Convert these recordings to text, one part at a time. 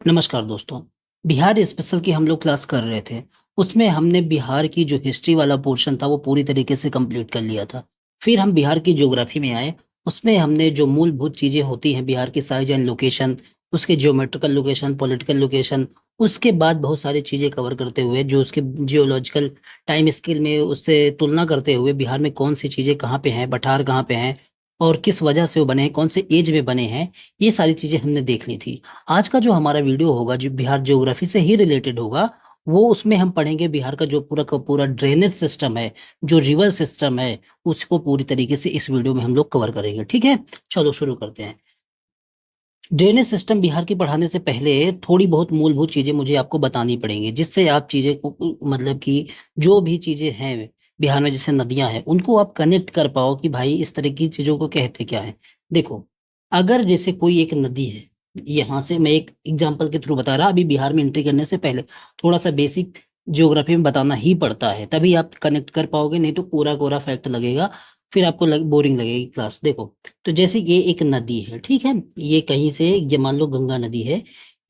नमस्कार दोस्तों। बिहार स्पेशल की हम लोग क्लास कर रहे थे। उसमें हमने बिहार की जो हिस्ट्री वाला पोर्शन था वो पूरी तरीके से कंप्लीट कर लिया था। फिर हम बिहार की ज्योग्राफी में आए। उसमें हमने जो मूलभूत चीजें होती हैं बिहार की साइज एंड लोकेशन, उसके ज्योमेट्रिकल लोकेशन, पॉलिटिकल लोकेशन, उसके बाद बहुत सारी चीजें कवर करते हुए जो उसके जियोलॉजिकल टाइम स्केल में उससे तुलना करते हुए बिहार में कौन सी चीजें कहाँ पे हैं, पठार कहाँ पे हैं और किस वजह से वो बने हैं, कौन से एज में बने हैं, ये सारी चीजें हमने देख ली थी। आज का जो हमारा वीडियो होगा जो बिहार ज्योग्राफी से ही रिलेटेड होगा, वो उसमें हम पढ़ेंगे बिहार का जो पूरा का पूरा ड्रेनेज सिस्टम है, जो रिवर सिस्टम है, उसको पूरी तरीके से इस वीडियो में हम लोग कवर करेंगे। ठीक है, चलो शुरू करते हैं। ड्रेनेज सिस्टम बिहार की पढ़ाने से पहले थोड़ी बहुत मूलभूत चीजें मुझे आपको बतानी पड़ेंगी, जिससे आप चीजें को मतलब कि जो भी चीजें हैं बिहार में जैसे नदियां हैं उनको आप कनेक्ट कर पाओ कि भाई इस तरह की चीजों को कहते क्या है। देखो, अगर जैसे कोई एक नदी है, यहाँ से मैं एक एग्जांपल के थ्रू बता रहा, अभी बिहार में एंट्री करने से पहले थोड़ा सा बेसिक ज्योग्राफी में बताना ही पड़ता है, तभी आप कनेक्ट कर पाओगे, नहीं तो कोरा कोरा फैक्ट लगेगा, फिर आपको बोरिंग लगेगी क्लास। देखो, तो जैसे ये एक नदी है, ठीक है, ये कहीं से, ये मान लो गंगा नदी है,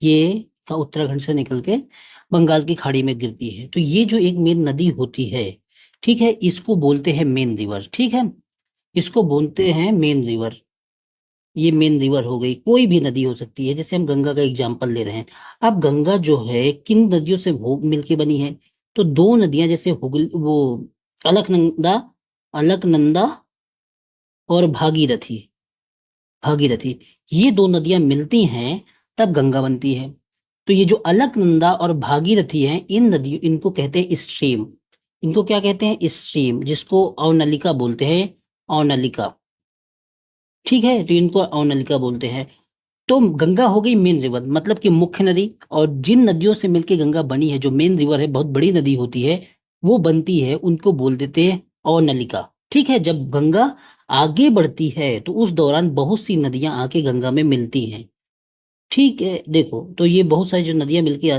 ये का उत्तराखंड से निकल के बंगाल की खाड़ी में गिरती है, तो ये जो एक मेन नदी होती है, ठीक है, इसको बोलते हैं मेन रिवर। ठीक है, इसको बोलते हैं मेन रिवर। ये मेन रिवर हो गई, कोई भी नदी हो सकती है, जैसे हम गंगा का एग्जाम्पल ले रहे हैं। अब गंगा जो है किन नदियों से हो मिलके बनी है, तो दो नदियां जैसे हुगल वो अलकनंदा, अलकनंदा और भागीरथी, भागीरथी, ये दो नदियां मिलती हैं तब गंगा बनती है। तो ये जो अलकनंदा और भागीरथी हैं, इन नदियों, इनको कहते हैं स्ट्रीम। इनको क्या कहते हैं? स्ट्रीम, जिसको अवनलिका बोलते हैं। अवनलिका, ठीक है, तो इनको अवनलिका बोलते हैं। तो गंगा हो गई मेन रिवर, मतलब कि मुख्य नदी, और जिन नदियों से मिलके गंगा बनी है, जो मेन रिवर है, बहुत बड़ी नदी होती है, वो बनती है, उनको बोल देते हैं अवनलिका। ठीक है, जब गंगा आगे बढ़ती है तो उस दौरान बहुत सी नदियां आके गंगा में मिलती हैं। ठीक है, देखो, तो ये बहुत सारी जो नदियां मिलके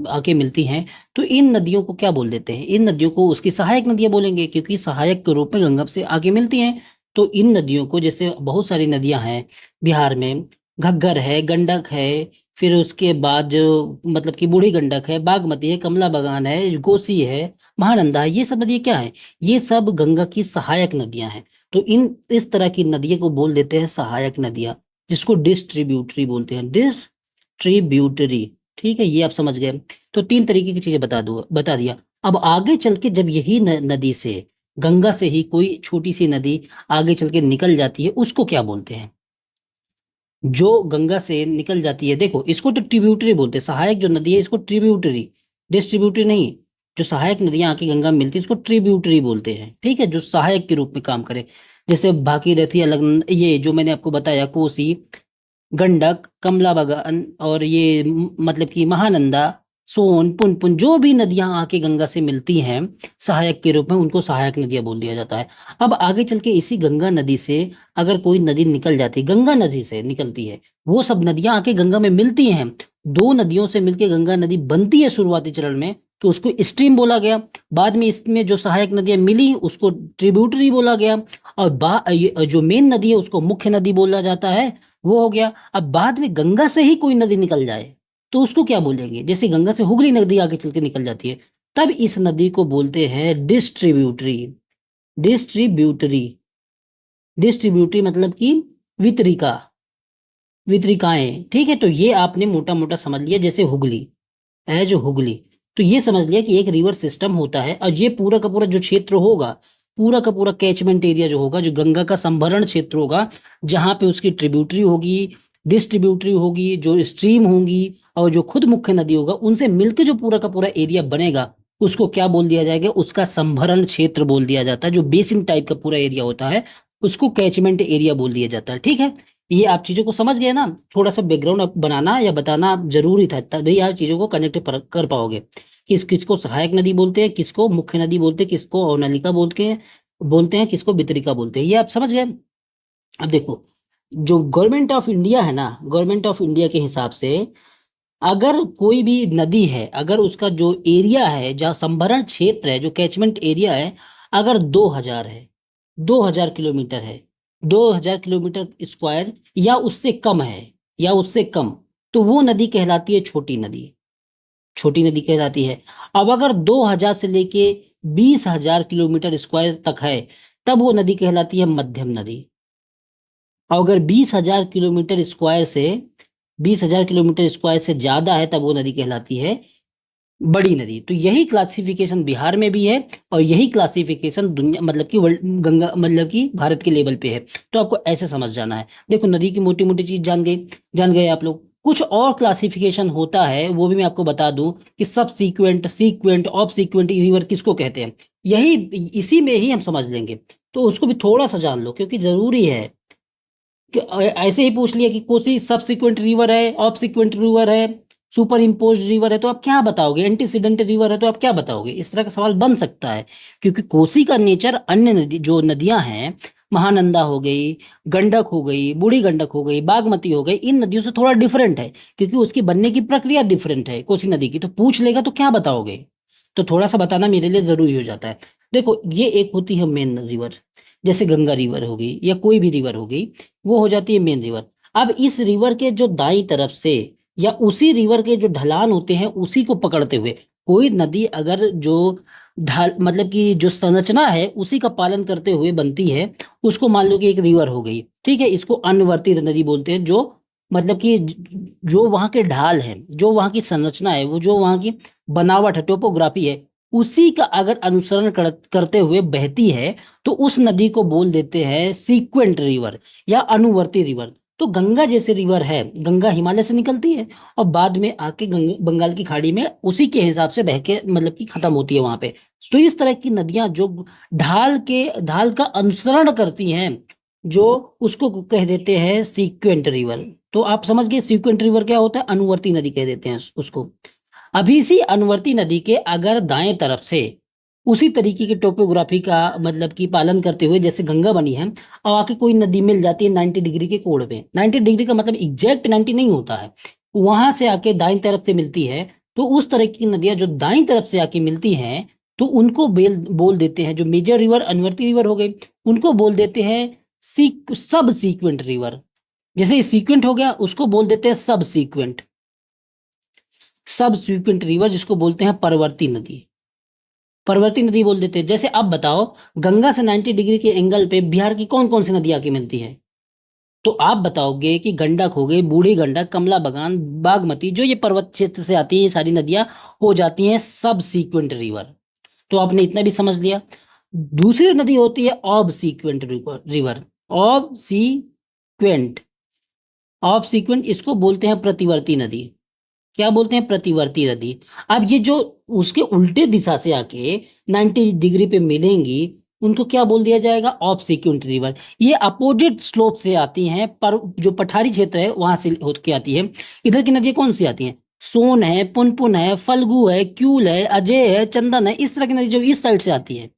आके मिलती हैं, तो इन नदियों को क्या बोल देते हैं? इन नदियों को उसकी सहायक नदियां बोलेंगे, क्योंकि सहायक के रूप में गंगा से आगे मिलती हैं। तो इन नदियों को, जैसे बहुत सारी नदियां हैं बिहार में, घग्गर है, गंडक है, फिर उसके बाद जो मतलब कि बूढ़ी गंडक है, बागमती है, कमला बगान है, कोसी है, महानंदा है, ये सब नदियां क्या है? ये सब गंगा की सहायक नदियां हैं। तो इन इस तरह की नदियों को बोल देते हैं सहायक नदियां, जिसको डिस्ट्रीब्यूटरी बोलते हैं, डिस्ट्रीब्यूटरी। ठीक है, ये आप समझ गए। तो तीन तरीके की चीजें बता दिया। अब आगे चल के जब यही नदी से, गंगा से ही कोई छोटी सी नदी आगे चल के निकल जाती है, उसको क्या बोलते हैं? जो गंगा से निकल जाती है, देखो, इसको तो ट्रिब्यूटरी बोलते हैं। सहायक जो नदी है इसको ट्रिब्यूटरी, डिस्ट्रीब्यूटरी नहीं। जो सहायक नदियां आके गंगा में मिलती है इसको ट्रिब्यूटरी बोलते हैं। ठीक है, जो सहायक के रूप में काम करे, जैसे भागीरथी, अलग, ये जो मैंने आपको बताया, कोसी, गंडक, कमला बगान, और ये मतलब कि महानंदा, सोन, पुनपुन, जो भी नदियां आके गंगा से मिलती हैं सहायक के रूप में, उनको सहायक नदियां बोल दिया जाता है। अब आगे चल के इसी गंगा नदी से अगर कोई नदी निकल जाती है, गंगा नदी से निकलती है, वो सब नदियां आके गंगा में मिलती हैं, दो नदियों से मिलके गंगा नदी बनती है शुरुआती चरण में, तो उसको स्ट्रीम बोला गया। बाद में इसमें जो सहायक नदियां मिली उसको ट्रिब्यूटरी बोला गया, और ये जो मेन नदी है उसको मुख्य नदी बोला जाता है। वो हो गया। अब बाद में गंगा से ही कोई नदी निकल जाए तो उसको क्या बोलेंगे? जैसे गंगा से हुगली नदी आगे चल के निकल जाती है, तब इस नदी को बोलते हैं डिस्ट्रीब्यूटरी। डिस्ट्रीब्यूटरी, डिस्ट्रीब्यूटरी मतलब कि वितरिका, वितरिकाएं। ठीक है, तो ये आपने मोटा मोटा समझ लिया। जैसे हुगली है, जो हुगली, तो ये समझ लिया कि एक रिवर सिस्टम होता है, और ये पूरा का पूरा जो क्षेत्र होगा, पूरा का पूरा कैचमेंट एरिया जो होगा, जो गंगा का संभरण क्षेत्र होगा, जहां पे उसकी ट्रिब्यूटरी होगी, डिस्ट्रीब्यूटरी होगी, जो स्ट्रीम होंगी, और जो खुद मुख्य नदी होगा, उनसे मिलकर जो पूरा का पूरा एरिया बनेगा, उसको क्या बोल दिया जाएगा? उसका संभरण क्षेत्र बोल दिया जाता है। जो बेसिन टाइप का पूरा एरिया होता है उसको कैचमेंट एरिया बोल दिया जाता है। ठीक है, ये आप चीजों को समझ गए ना? थोड़ा सा बैकग्राउंड बनाना या बताना जरूरी था, तभी आप चीजों को कनेक्ट कर पाओगे। किसको सहायक नदी बोलते हैं, किसको मुख्य नदी बोलते हैं, किसको अवनलिका बोलते हैं, किसको वितरिका बोलते हैं, ये आप समझ गए। अब देखो, जो गवर्नमेंट ऑफ इंडिया है ना, गवर्नमेंट ऑफ इंडिया के हिसाब से, अगर कोई भी नदी है, अगर उसका जो एरिया है, जहाँ संभरण क्षेत्र है, जो कैचमेंट एरिया है, अगर 2000 है, 2000 किलोमीटर है, 2000 किलोमीटर स्क्वायर, या उससे कम है, या उससे कम, तो वो नदी कहलाती है छोटी नदी, छोटी नदी कहलाती है। अब अगर 2000 से लेके 20,000 किलोमीटर स्क्वायर तक है, तब वो नदी कहलाती है मध्यम नदी। और अगर 20,000 किलोमीटर स्क्वायर से ज्यादा है, तब वो नदी कहलाती है बड़ी नदी। तो यही क्लासिफिकेशन बिहार में भी है, और यही क्लासिफिकेशन दुनिया मतलब कि वर्ल्ड गंगा मतलब कि भारत के लेवल पे है। तो आपको ऐसे समझ जाना है। देखो, नदी की मोटी मोटी चीज जान गए आप लोग। कुछ और क्लासिफिकेशन होता है, वो भी मैं आपको बता दूं कि subsequent, sequent, obsequent river किसको कहते हैं, यही इसी में ही हम समझ लेंगे। तो उसको भी थोड़ा सा जान लो, क्योंकि जरूरी है कि ऐसे ही पूछ लिया कि कोसी सब सीक्वेंट रिवर है, ऑफ सीक्वेंट रिवर है, सुपर इम्पोज्ड रिवर है, तो आप क्या बताओगे, एंटीसीडेंट रिवर है तो आप क्या बताओगे, इस तरह का सवाल बन सकता है। क्योंकि कोसी का नेचर अन्य नदी जो नदियां हैं, महानंदा हो गई, गंडक हो गई, बूढ़ी गंडक हो गई, बागमती हो गई, इन नदियों से थोड़ा डिफरेंट है, क्योंकि उसकी बनने की प्रक्रिया डिफरेंट है कोसी नदी की। तो पूछ लेगा तो क्या बताओगे, तो थोड़ा सा बताना मेरे लिए जरूरी हो जाता है। देखो, ये एक होती है मेन रिवर, जैसे गंगा रिवर हो गई या कोई भी रिवर हो गई, वो हो जाती है मेन रिवर। अब इस रिवर के जो दाई तरफ से या उसी रिवर के जो ढलान होते हैं, उसी को पकड़ते हुए कोई नदी अगर जो ढाल मतलब कि जो संरचना है उसी का पालन करते हुए बनती है, उसको मान लो कि एक रिवर हो गई, ठीक है। इसको अनुवर्ती नदी बोलते हैं, जो मतलब कि जो वहाँ के ढाल है, जो वहाँ की संरचना है, वो जो वहाँ की बनावट है, टोपोग्राफी है, उसी का अगर अनुसरण करते हुए बहती है, तो उस नदी को बोल देते हैं सीक्वेंट रिवर या अनुवर्ती रिवर। तो गंगा जैसे रिवर है, गंगा हिमालय से निकलती है और बाद में आके बंगाल की खाड़ी में उसी के हिसाब से बह के मतलब कि खत्म होती है वहां पे। तो इस तरह की नदियां जो ढाल का अनुसरण करती हैं, जो उसको कह देते हैं सीक्वेंट रिवर। तो आप समझ गए सीक्वेंट रिवर क्या होता है, अनुवर्ती नदी कह देते हैं उसको। अभी इसी अनुवर्ती नदी के अगर दाएं तरफ से उसी तरीके की टोपोग्राफी का मतलब कि पालन करते हुए जैसे गंगा बनी है, और आके कोई नदी मिल जाती है 90 डिग्री के कोण पे, 90 डिग्री का मतलब एग्जैक्ट 90 नहीं होता है, वहां से आके दाईं तरफ से मिलती है, तो उस तरह की नदियां जो दाईं तरफ से आके मिलती हैं, तो उनको बोल देते हैं, जो मेजर रिवर अनुवर्ती रिवर हो गई, उनको बोल देते हैं सब सीक्वेंट रिवर। जैसे सीक्वेंट हो गया, उसको बोल देते हैं सब सीक्वेंट रिवर, जिसको बोलते हैं परवर्ती नदी, परवर्ती नदी बोल देते हैं। जैसे अब बताओ, गंगा से 90 डिग्री के एंगल पे बिहार की कौन कौन सी नदी आके मिलती है, तो आप बताओगे कि गंडक हो गई, बूढ़ी गंडक, कमला बगान, बागमती, जो ये पर्वत क्षेत्र से आती है, ये सारी नदियां हो जाती हैं सब सीक्वेंट रिवर। तो आपने इतना भी समझ लिया। दूसरी नदी होती है ऑब सीक्वेंट रिवर, ऑब सीक्वेंट, ऑब सीक्वेंट, इसको बोलते हैं प्रतिवर्ती नदी। क्या बोलते हैं, प्रतिवर्ती नदी। अब ये जो उसके उल्टे दिशा से आके 90 डिग्री पे मिलेंगी, उनको क्या बोल दिया जाएगा, ऑफ सीक्वेंट रिवर। ये अपोजिट स्लोप से आती हैं, पर जो पठारी क्षेत्र है वहां से होकर के आती है। इधर की नदियां कौन सी आती हैं, सोन है, पुनपुन है, फल्गु है, क्यूल है, अजय है, चंदन है, इस तरह की नदी जो इस साइड से आती है,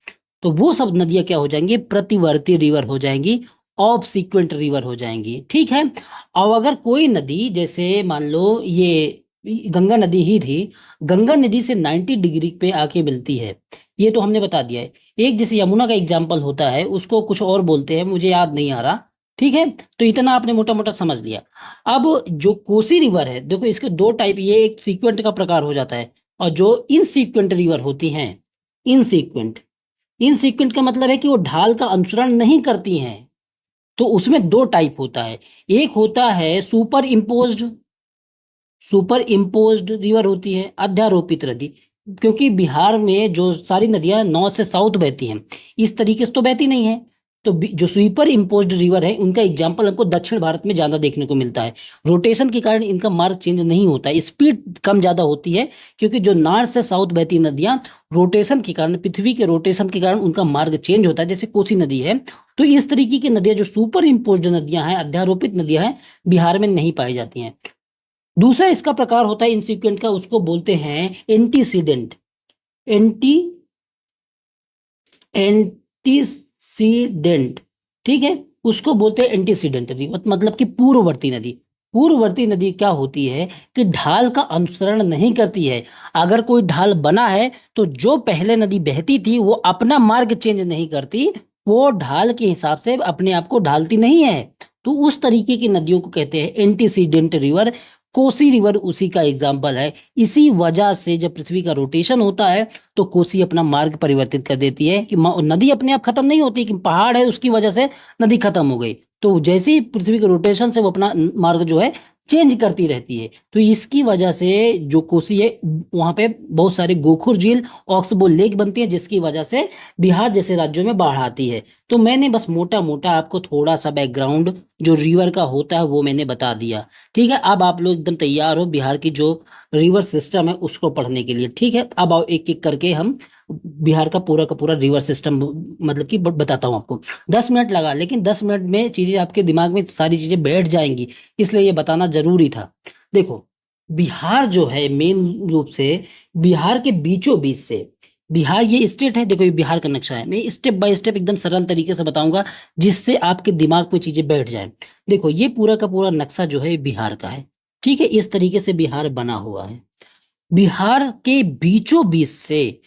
तो वो सब नदियां क्या हो जाएंगी, प्रतिवर्ती रिवर हो जाएंगी, ऑफ सीक्वेंट रिवर हो जाएंगी, ठीक है। और अगर कोई नदी जैसे मान लो ये गंगा नदी ही थी, गंगा नदी से 90 डिग्री पे आके मिलती है, ये तो हमने बता दिया है। एक जैसे यमुना का एग्जाम्पल होता है, उसको कुछ और बोलते हैं, मुझे याद नहीं आ रहा, ठीक है। तो इतना आपने मोटा मोटा समझ लिया। अब जो कोसी रिवर है, देखो इसके दो टाइप, ये एक सीक्वेंट का प्रकार हो जाता है, और जो इनसीक्वेंट रिवर होती हैं, इनसीक्वेंट, इनसीक्वेंट का मतलब है कि वो ढाल का अनुसरण नहीं करती हैं। तो उसमें दो टाइप होता है, एक होता है सुपर इम्पोज्ड रिवर होती है, अध्यारोपित नदी। क्योंकि बिहार में जो सारी नदियां नॉर्थ से साउथ बहती हैं, इस तरीके से तो बहती नहीं है। तो जो सुपर इम्पोज्ड रिवर है, उनका एग्जाम्पल हमको दक्षिण भारत में ज्यादा देखने को मिलता है। रोटेशन के कारण इनका मार्ग चेंज नहीं होता है, स्पीड कम ज्यादा होती है, क्योंकि जो नॉर्थ से साउथ बहती नदियां रोटेशन के कारण, पृथ्वी के रोटेशन के कारण उनका मार्ग चेंज होता है, जैसे कोसी नदी है। तो इस तरीके की नदियां जो सुपर इम्पोज्ड नदियां हैं, अध्यारोपित नदियां हैं, बिहार में नहीं पाई जाती हैं। दूसरा इसका प्रकार होता है इनसीक्वेंट का, उसको बोलते हैं एंटीसीडेंट, एंटी एंटीसीडेंट, ठीक है। उसको बोलते हैं एंटीसीडेंट रिवर, मतलब कि पूर्ववर्ती नदी। पूर्ववर्ती नदी क्या होती है कि ढाल का अनुसरण नहीं करती है। अगर कोई ढाल बना है, तो जो पहले नदी बहती थी वो अपना मार्ग चेंज नहीं करती, वो ढाल के हिसाब से अपने आप को ढालती नहीं है। तो उस तरीके की नदियों को कहते हैं एंटीसीडेंट रिवर। कोसी रिवर उसी का एग्जाम्पल है। इसी वजह से जब पृथ्वी का रोटेशन होता है तो कोसी अपना मार्ग परिवर्तित कर देती है कि नदी अपने आप खत्म नहीं होती कि पहाड़ है उसकी वजह से नदी खत्म हो गई, तो जैसे ही पृथ्वी के रोटेशन से वो अपना मार्ग जो है चेंज करती रहती है। तो इसकी वजह से जो कोसी है वहां पे बहुत सारे गोखुर झील, ऑक्सबो लेक बनती है, जिसकी वजह से बिहार जैसे राज्यों में बाढ़ आती है। तो मैंने बस मोटा मोटा आपको थोड़ा सा बैकग्राउंड जो रिवर का होता है वो मैंने बता दिया। ठीक है, अब आप लोग एकदम तैयार हो बिहार की जो रिवर सिस्टम है उसको पढ़ने के लिए। ठीक है, अब आओ एक एक करके हम बिहार का पूरा रिवर सिस्टम मतलब कि बताता हूँ आपको। 10 मिनट लगा, लेकिन 10 मिनट में चीजें आपके दिमाग में सारी चीजें बैठ जाएंगी, इसलिए ये बताना जरूरी था। देखो, बिहार जो है मेन रूप से बिहार के बीचों बीच से, बिहार ये स्टेट है, देखो ये बिहार का नक्शा है, मैं स्टेप बाय स्टेप एकदम सरल तरीके से बताऊंगा जिससे आपके दिमाग पे चीजें बैठ जाएं। देखो ये पूरा का पूरा नक्शा जो है बिहार का है। ठीक है, इस तरीके से बिहार बना हुआ है। बिहार के बीचों बीच से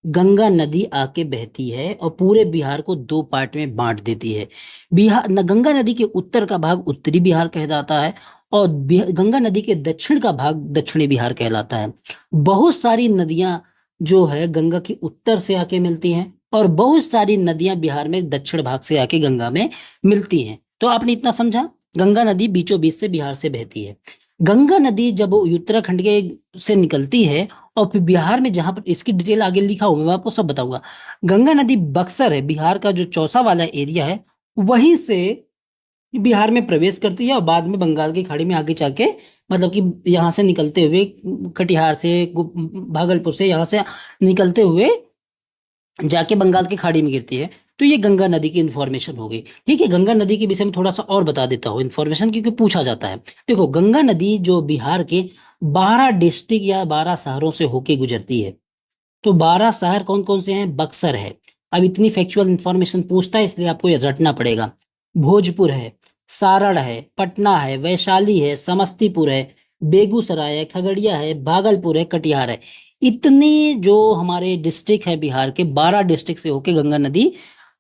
गंगा नदी आके बहती है और पूरे बिहार को दो पार्ट में बांट देती है। गंगा नदी के उत्तर का भाग उत्तरी बिहार कहलाता है और गंगा नदी के दक्षिण का भाग दक्षिणी बिहार कहलाता है। बहुत सारी नदियां जो है गंगा के उत्तर से आके मिलती हैं और बहुत सारी नदियां बिहार में दक्षिण भाग से आके गंगा में मिलती हैं। तो आपने इतना समझा, गंगा नदी बीचों बीच से बिहार से बहती है। गंगा नदी जब उत्तराखंड के से निकलती है और फिर बिहार में, जहां पर इसकी डिटेल आगे लिखा हुआ मैं आपको सब बताऊंगा। गंगा नदी बक्सर है, बिहार का जो चौसा वाला एरिया है, वहीं से बिहार में प्रवेश करती है और बाद में बंगाल की खाड़ी में आगे जाके मतलब कि यहाँ से निकलते हुए कटिहार से भागलपुर से यहाँ से निकलते हुए जाके बंगाल की खाड़ी में गिरती है। तो ये गंगा नदी की इन्फॉर्मेशन हो गई। ठीक है, गंगा नदी के विषय में थोड़ा सा और बता देता हूँ इन्फॉर्मेशन, क्योंकि पूछा जाता है। देखो, गंगा नदी जो बिहार के 12 डिस्ट्रिक्ट या 12 शहरों से होके गुजरती है। तो 12 शहर कौन कौन से हैं? बक्सर है। अब इतनी फैक्चुअल इन्फॉर्मेशन पूछता है इसलिए आपको ये रटना पड़ेगा। भोजपुर है, सारण है, पटना है, वैशाली है, समस्तीपुर है, बेगूसराय है, खगड़िया है, भागलपुर है, कटिहार है। इतने जो हमारे डिस्ट्रिक्ट है बिहार के, 12 डिस्ट्रिक्ट से होके गंगा नदी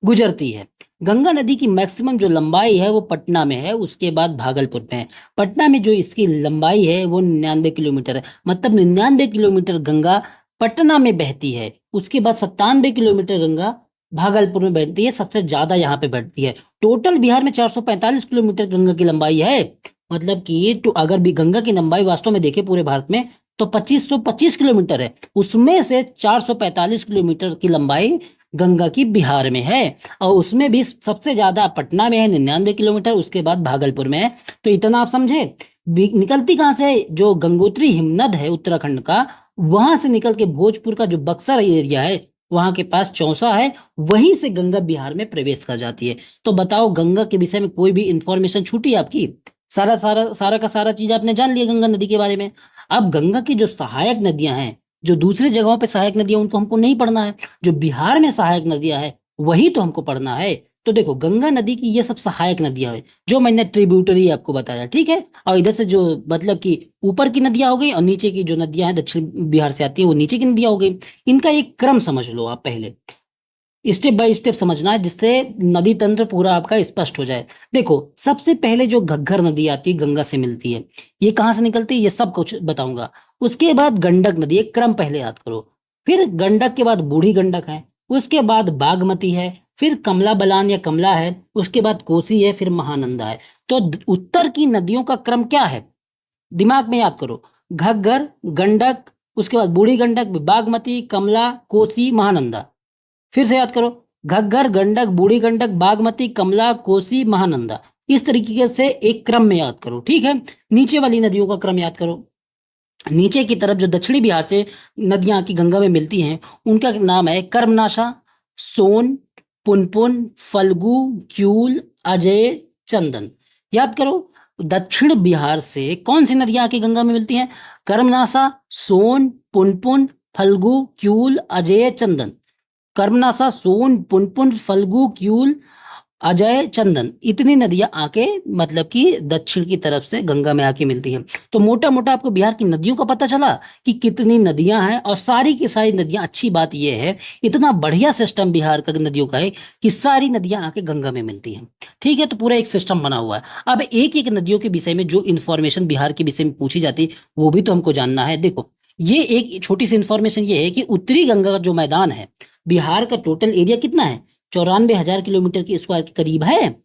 गुजरती है। गंगा नदी की मैक्सिमम जो लंबाई है वो पटना में है, उसके बाद भागलपुर में है। पटना में जो इसकी लंबाई है वो 99 किलोमीटर है, मतलब 99 किलोमीटर गंगा पटना में बहती है। उसके बाद 97 किलोमीटर गंगा भागलपुर में बहती है, सबसे ज्यादा यहाँ पे बढ़ती है। टोटल बिहार में 445 किलोमीटर गंगा की लंबाई है। मतलब कि तो अगर भी गंगा की लंबाई वास्तव में देखे पूरे भारत में तो 2525 किलोमीटर है, उसमें से 445 किलोमीटर की लंबाई गंगा की बिहार में है। और उसमें भी सबसे ज्यादा पटना में है 99 किलोमीटर, उसके बाद भागलपुर में है। तो इतना आप समझे। निकलती कहाँ से? जो गंगोत्री हिमनद है उत्तराखंड का, वहां से निकल के भोजपुर का जो बक्सर एरिया है वहां के पास चौसा है, वहीं से गंगा बिहार में प्रवेश कर जाती है। तो बताओ, गंगा के विषय में कोई भी इंफॉर्मेशन छूटी आपकी? सारा सारा सारा का सारा चीज आपने जान लिया गंगा नदी के बारे में। अब गंगा की जो सहायक नदियां हैं, जो दूसरी जगहों पे सहायक नदियां, उनको हमको नहीं पढ़ना है। जो बिहार में सहायक नदियां हैं वही तो हमको पढ़ना है। तो देखो, गंगा नदी की ये सब सहायक नदियां हैं जो मैंने ट्रिब्यूटरी आपको बताया। ठीक है, और इधर से जो मतलब कि ऊपर की नदियां हो गई और नीचे की जो नदियां हैं दक्षिण बिहार से आती है वो नीचे की नदियां हो गई। इनका एक क्रम समझ लो आप पहले, स्टेप बाय स्टेप समझना है जिससे नदी तंत्र पूरा आपका स्पष्ट हो जाए। देखो, सबसे पहले जो घग्गर नदी आती है गंगा से मिलती है, ये कहाँ से निकलती है ये सब कुछ बताऊंगा। उसके बाद गंडक नदी, एक क्रम पहले याद करो। फिर गंडक के बाद बूढ़ी गंडक है, उसके बाद बागमती है, फिर कमला बलान या कमला है, उसके बाद कोसी है, फिर महानंदा है। तो उत्तर की नदियों का क्रम क्या है? दिमाग में याद करो। घग्गर, गंडक, उसके बाद बूढ़ी गंडक, बागमती, कमला, कोसी, महानंदा। फिर से याद करो। घग्गर, गंडक, बूढ़ी गंडक, बागमती, कमला, कोसी, महानंदा। इस तरीके से एक क्रम में याद करो। ठीक है, नीचे वाली नदियों का क्रम याद करो। नीचे की तरफ जो दक्षिणी बिहार से नदियां की गंगा में मिलती हैं उनका नाम है कर्मनाशा, सोन, पुनपुन, फल्गु, क्यूल, अजय, चंदन। याद करो, दक्षिण बिहार से कौन सी नदियां आके गंगा में मिलती हैं? कर्मनाशा, सोन, पुनपुन, फल्गु, क्यूल, अजय, चंदन। कर्मनाशा, सोन, पुनपुन, फल्गु, क्यूल अजय, चंदन, इतनी नदियां आके मतलब कि दक्षिण की तरफ से गंगा में आके मिलती हैं। तो मोटा मोटा आपको बिहार की नदियों का पता चला कि कितनी नदियां हैं, और सारी की सारी नदियां, अच्छी बात यह है इतना बढ़िया सिस्टम बिहार का नदियों का है कि सारी नदियां आके गंगा में मिलती हैं। ठीक है, तो पूरा एक सिस्टम बना हुआ है। अब एक एक नदियों के विषय में जो इन्फॉर्मेशन बिहार के विषय में पूछी जाती है वो भी तो हमको जानना है। देखो, ये एक छोटी सी इन्फॉर्मेशन ये है कि उत्तरी गंगा का जो मैदान है, बिहार का टोटल एरिया कितना है, 94,000 किलोमीटर के स्क्वायर के करीब है।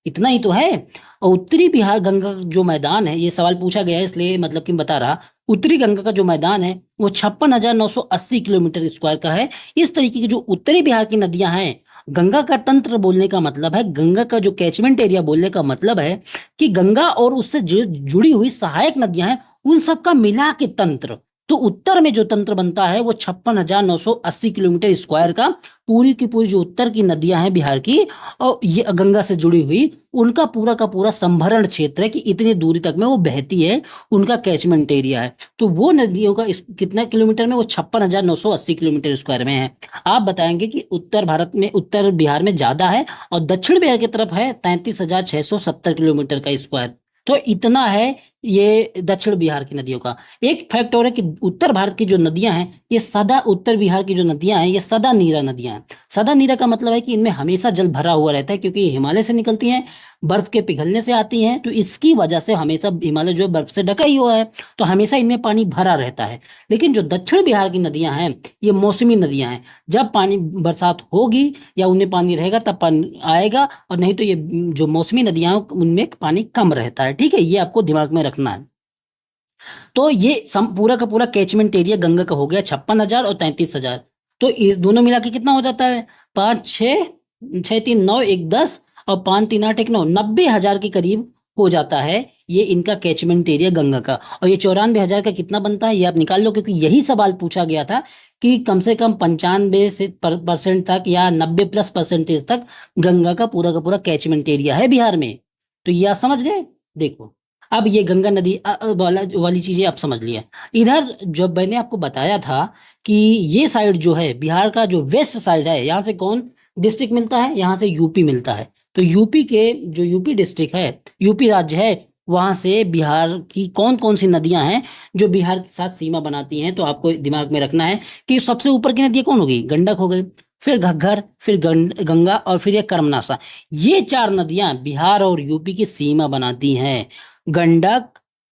इतना ही तो है। और उत्तरी बिहार गंगा का जो मैदान है, ये सवाल पूछा गया है इसलिए मतलब कि मैं बता रहा, उत्तरी गंगा का जो मैदान है वो 56,980 किलोमीटर स्क्वायर का है। इस तरीके की जो उत्तरी बिहार की नदियां हैं, गंगा का तंत्र बोलने का मतलब है, गंगा का जो कैचमेंट एरिया बोलने का मतलब है कि गंगा और उससे जुड़ी हुई सहायक नदियां हैं, उन सब का मिला के तंत्र। तो उत्तर में जो तंत्र बनता है वो 56,980 किलोमीटर स्क्वायर का, पूरी की पूरी जो उत्तर की नदियां हैं बिहार की और ये गंगा से जुड़ी हुई, उनका पूरा का पूरा संभरण क्षेत्र है कि इतनी दूरी तक में वो बहती है, उनका कैचमेंट एरिया है। तो वो नदियों का कितना किलोमीटर में, वो 56,980 किलोमीटर स्क्वायर में है। आप बताएंगे कि उत्तर भारत में, उत्तर बिहार में ज्यादा है और दक्षिण बिहार की तरफ है 33,670 किलोमीटर का स्क्वायर। तो इतना है ये दक्षिण बिहार की नदियों का। एक फैक्ट और है कि उत्तर भारत की जो नदियां हैं, ये सदा, उत्तर बिहार की जो नदियां हैं ये सदा नीरा नदियां हैं। सदा नीरा का मतलब है कि इनमें हमेशा जल भरा हुआ रहता है, क्योंकि ये हिमालय से निकलती हैं, बर्फ के पिघलने से आती हैं, तो इसकी वजह से हमेशा हिमालय जो है बर्फ से ढका ही हुआ है, तो हमेशा इनमें पानी भरा रहता है। लेकिन जो दक्षिण बिहार की नदियां हैं, ये मौसमी नदियां हैं। जब पानी बरसात होगी या उनमें पानी रहेगा तब पानी आएगा, और नहीं तो ये जो मौसमी नदियां हैं उनमें पानी कम रहता है। ठीक है, ये आपको दिमाग में रखना है। तो ये पूरा का पूरा कैचमेंट एरिया गंगा का हो गया 56,000 और 33,000। तो ये दोनों मिला के कितना हो जाता है, 5 6, 6 3 9 1 10 और 5 3 8 1 9, 90,000 के करीब हो जाता है ये इनका कैचमेंट एरिया गंगा का। और ये 94,000 का कितना बनता है ये आप निकाल लो, क्योंकि यही सवाल पूछा गया था कि कम से कम 95 से परसेंट तक या 90+% तक गंगा का पूरा कैचमेंट एरिया है बिहार में। तो ये आप समझ गए। देखो, अब ये गंगा नदी वाली चीजें आप समझ लिया। इधर जब मैंने आपको बताया था कि ये साइड जो है बिहार का, जो वेस्ट साइड है, यहाँ से कौन डिस्ट्रिक्ट मिलता है, यहाँ से यूपी मिलता है। तो यूपी के जो यूपी डिस्ट्रिक्ट है, यूपी राज्य है, वहां से बिहार की कौन कौन सी नदियां हैं जो बिहार के साथ सीमा बनाती हैं, तो आपको दिमाग में रखना है कि सबसे ऊपर की नदी कौन हो गई, गंडक हो गई, फिर घग्गर, फिर गंगा, और फिर ये कर्मनाशा। ये 4 नदियां बिहार और यूपी की सीमा बनाती हैं। गंडक,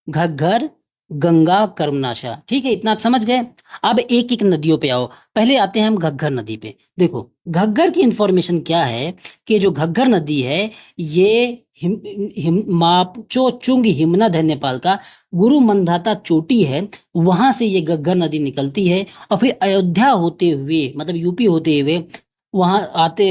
घग्गर, गंगा, कर्मनाशा। ठीक है, इतना आप समझ गए। अब एक एक नदियों पे आओ। पहले आते हैं हम घग्गर नदी पे। देखो, घग्गर की इंफॉर्मेशन क्या है कि जो घग्गर नदी है ये मापचो चुंग हिमनद है, नेपाल का गुरु मंधाता चोटी है, वहां से ये घग्गर नदी निकलती है और फिर अयोध्या होते हुए, मतलब यूपी होते हुए, वहां आते,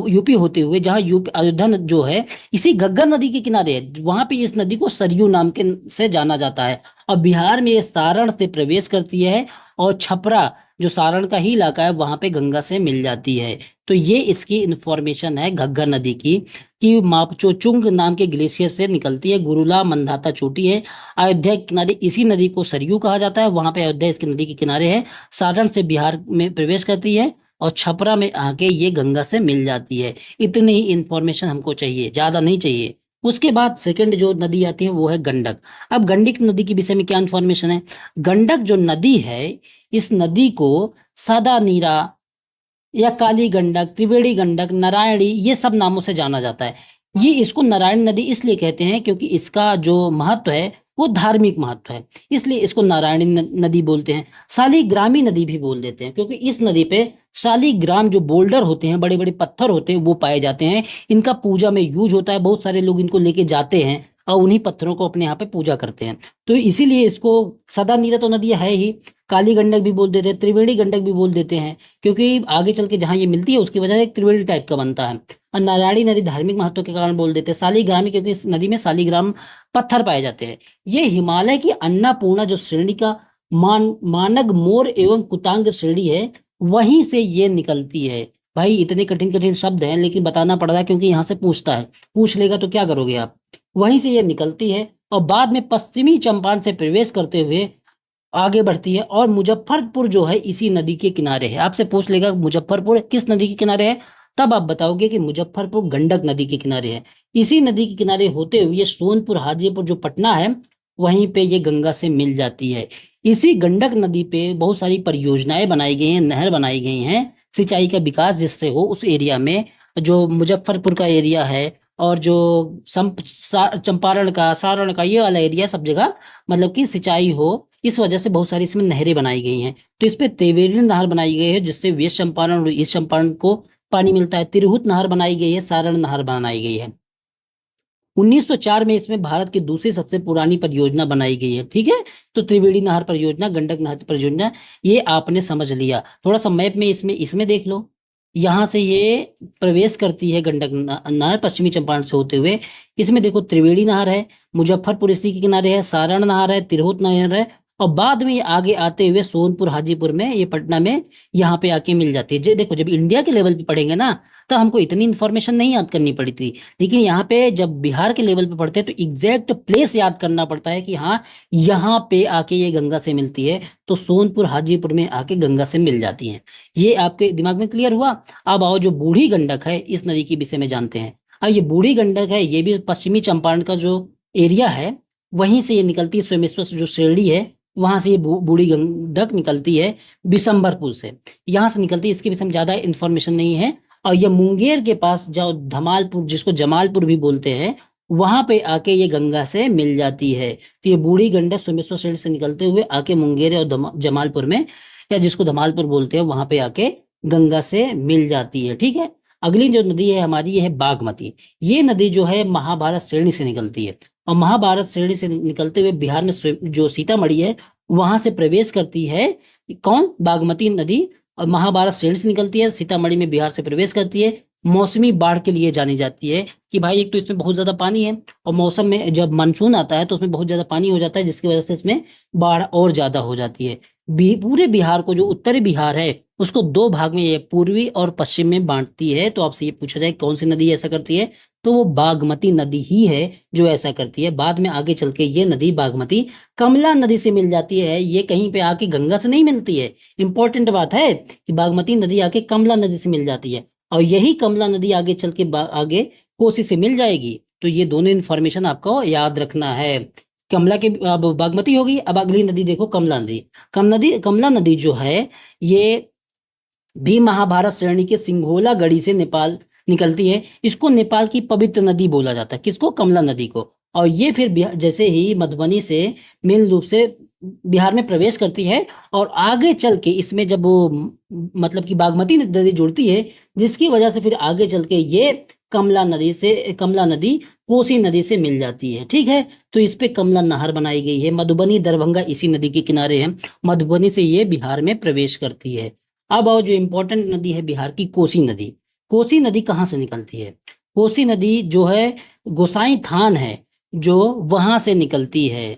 यूपी होते हुए, जहाँ यूपी अयोध्या जो है इसी घग्गर नदी के किनारे है, वहां पे इस नदी को सरयू नाम के से जाना जाता है। और बिहार में ये सारण से प्रवेश करती है और छपरा, जो सारण का ही इलाका है, वहां पे गंगा से मिल जाती है। तो ये इसकी इंफॉर्मेशन है घग्गर नदी की, कि मापचोचुंग नाम के ग्लेशियर से निकलती है, गुरुला मंदाता चोटी है, अयोध्या के किनारे इसी नदी को सरयू कहा जाता है, वहां पे अयोध्या इसकी नदी के किनारे है, सारण से बिहार में प्रवेश करती है और छपरा में आके ये गंगा से मिल जाती है। इतनी ही इंफॉर्मेशन हमको चाहिए, ज्यादा नहीं चाहिए। उसके बाद सेकंड जो नदी आती है वो है गंडक। अब गंडक नदी के विषय में क्या इंफॉर्मेशन है। गंडक जो नदी है, इस नदी को सादा नीरा या काली गंडक, त्रिवेणी गंडक, नारायणी, ये सब नामों से जाना जाता है। ये इसको नारायण नदी इसलिए कहते हैं क्योंकि इसका जो महत्व है वो धार्मिक महत्व है, इसलिए इसको नारायणी नदी बोलते हैं। शालिग्रामी नदी भी बोल देते हैं, क्योंकि इस नदी पे शालिग्राम जो बोल्डर होते हैं, बड़े बड़े पत्थर होते हैं, वो पाए जाते हैं। इनका पूजा में यूज होता है, बहुत सारे लोग इनको लेके जाते हैं और उन्हीं पत्थरों को अपने यहाँ पे पूजा करते हैं। तो इसीलिए इसको, सदा नीरा तो नदी है ही, काली गंडक भी बोल देते हैं, त्रिवेणी गंडक भी बोल देते हैं, क्योंकि आगे चल के जहाँ ये मिलती है उसकी वजह से एक त्रिवेणी टाइप का बनता है। और नारायणी नदी धार्मिक महत्व के कारण बोल देते हैं। शालिग्रामी, क्योंकि इस नदी में शालिग्राम पत्थर पाए जाते हैं। ये हिमालय की अन्नपूर्णा जो श्रेणी का मानग मोर एवं कुतांग श्रेणी है, वहीं से ये निकलती है। भाई इतने कठिन कठिन शब्द हैं, लेकिन बताना पड़ रहा है क्योंकि यहाँ से पूछता है, पूछ लेगा तो क्या करोगे आप। वहीं से ये निकलती है और बाद में पश्चिमी चंपारण से प्रवेश करते हुए आगे बढ़ती है, और मुजफ्फरपुर जो है इसी नदी के किनारे है। आपसे पूछ लेगा मुजफ्फरपुर किस नदी के किनारे है, तब आप बताओगे कि मुजफ्फरपुर गंडक नदी के किनारे है। इसी नदी के किनारे होते हुए सोनपुर हाजीपुर जो पटना है वहीं पे ये गंगा से मिल जाती है। इसी गंडक नदी पे बहुत सारी परियोजनाएं बनाई गई हैं, नहर बनाई गई हैं सिंचाई का विकास जिससे हो उस एरिया में। जो मुजफ्फरपुर का एरिया है और जो चंपारण का, सारण का, ये वाला एरिया सब जगह मतलब कि सिंचाई हो, इस वजह से बहुत सारी इसमें नहरें बनाई गई हैं। तो इस पे त्रिवेणी नहर बनाई गई है जिससे वेस्ट चंपारण और ईस्ट चंपारण को पानी मिलता है। तिरहुत नहर बनाई गई है, सारण नहर बनाई गई है। 1904 में इसमें भारत की दूसरी सबसे पुरानी परियोजना बनाई गई है। ठीक है, तो त्रिवेणी नहर परियोजना, गंडक नहर परियोजना, ये आपने समझ लिया। थोड़ा सा मैप में इसमें इसमें देख लो, यहाँ से ये प्रवेश करती है गंडक नहर पश्चिमी चंपारण से होते हुए। इसमें देखो त्रिवेणी नहर है, मुजफ्फरपुर इसी के किनारे है, सारण नहर है, तिरहुत नहर है, और बाद में ये आगे आते हुए सोनपुर हाजीपुर में, ये पटना में यहाँ पे आके मिल जाती है। देखो जब इंडिया के लेवल पे पढ़ेंगे ना तो हमको इतनी इन्फॉर्मेशन नहीं याद करनी पड़ी थी, लेकिन यहाँ पे जब बिहार के लेवल पे पढ़ते हैं तो एग्जैक्ट प्लेस याद करना पड़ता है कि हाँ यहाँ पे आके ये गंगा से मिलती है, तो सोनपुर हाजीपुर में आके गंगा से मिल जाती है। ये आपके दिमाग में क्लियर हुआ। अब आओ जो बूढ़ी गंडक है इस नदी के विषय में जानते हैं। अब ये बूढ़ी गंडक है, ये भी पश्चिमी चंपारण का जो एरिया है वहीं से ये निकलती है, सोमेश्वर से जो श्रेणी है वहां से ये बूढ़ी गंडक निकलती है बिशंबरपुर से, यहाँ से निकलती है। इसके विषय में ज्यादा इंफॉर्मेशन नहीं है। और ये मुंगेर के पास जो धमालपुर, जिसको जमालपुर भी बोलते हैं, वहां पे आके ये गंगा से मिल जाती है। तो ये बूढ़ी गंडक सोमेश्वर श्रेणी से निकलते हुए आके मुंगेर और जमालपुर में, या जिसको धमालपुर बोलते हैं, वहां पे आके गंगा से मिल जाती है। ठीक है, अगली जो नदी है हमारी ये है बागमती। ये नदी जो है महाभारत श्रेणी से निकलती है, और महाभारत श्रेणी से निकलते हुए बिहार में जो सीतामढ़ी है वहां से प्रवेश करती है। कौन? बागमती नदी। और महाभारत श्रेणी से निकलती है, सीतामढ़ी में बिहार से प्रवेश करती है। मौसमी बाढ़ के लिए जानी जाती है कि भाई एक तो इसमें बहुत ज्यादा पानी है, और मौसम में जब मानसून आता है तो उसमें बहुत ज्यादा पानी हो जाता है, जिसकी वजह से इसमें बाढ़ और ज्यादा हो जाती है। पूरे बिहार को, जो उत्तरी बिहार है उसको दो भाग में, ये पूर्वी और पश्चिम में बांटती है। तो आपसे ये पूछा जाए कौन सी नदी ऐसा करती है, तो वो बागमती नदी ही है जो ऐसा करती है। बाद में आगे चल के ये नदी बागमती कमला नदी से मिल जाती है, ये कहीं पे आके गंगा से नहीं मिलती है। इंपॉर्टेंट बात है कि बागमती नदी आके कमला नदी से मिल जाती है, और यही कमला नदी आगे चल के आगे कोसी से मिल जाएगी। तो ये दोनों इन्फॉर्मेशन आपको याद रखना है। कमला के, अब बागमती होगी, अब अगली नदी देखो कमला नदी। कमला नदी जो है ये भी महाभारत श्रेणी के सिंघोला गढ़ी से नेपाल निकलती है। इसको नेपाल की पवित्र नदी बोला जाता है, किसको? कमला नदी को। और ये फिर जैसे ही मधुबनी से मेन रूप से बिहार में प्रवेश करती है, और आगे चल के इसमें जब वो मतलब कि बागमती नदी जुड़ती है, जिसकी वजह से फिर आगे चल के ये कमला नदी कोसी नदी से मिल जाती है। ठीक है, तो इस पे कमला नहर बनाई गई है। मधुबनी दरभंगा इसी नदी के किनारे है, मधुबनी से ये बिहार में प्रवेश करती है। अब आओ जो इम्पोर्टेंट नदी है बिहार की, कोसी नदी। कोसी नदी कहाँ से निकलती है? कोसी नदी जो है गोसाई थान है जो वहां से निकलती है।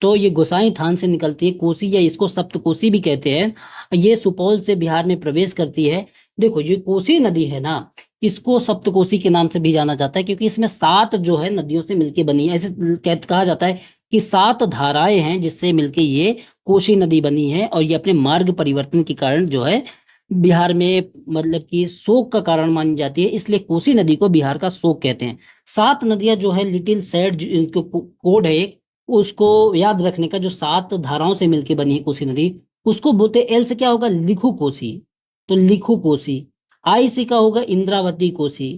तो ये गोसाई थान से निकलती है कोसी, या इसको सप्तकोसी भी कहते हैं। ये सुपौल से बिहार में प्रवेश करती है। देखो ये कोसी नदी है ना, इसको सप्तकोसी के नाम से भी जाना जाता है, क्योंकि इसमें 7 जो है नदियों से मिलके बनी है। ऐसे कहा जाता है कि 7 धाराएं हैं जिससे मिलके ये कोसी नदी बनी है, और ये अपने मार्ग परिवर्तन के कारण जो है बिहार में मतलब कि शोक का कारण मानी जाती है, इसलिए कोसी नदी को बिहार का शोक कहते हैं। 7 नदियां जो है लिटिल सैड इनको कोड है एक, उसको याद रखने का, जो 7 धाराओं से मिलकर बनी है कोसी नदी, उसको बोलते एल से क्या होगा? लिखू कोसी। तो लिखू कोसी। आई से का होगा? इंद्रावती कोसी।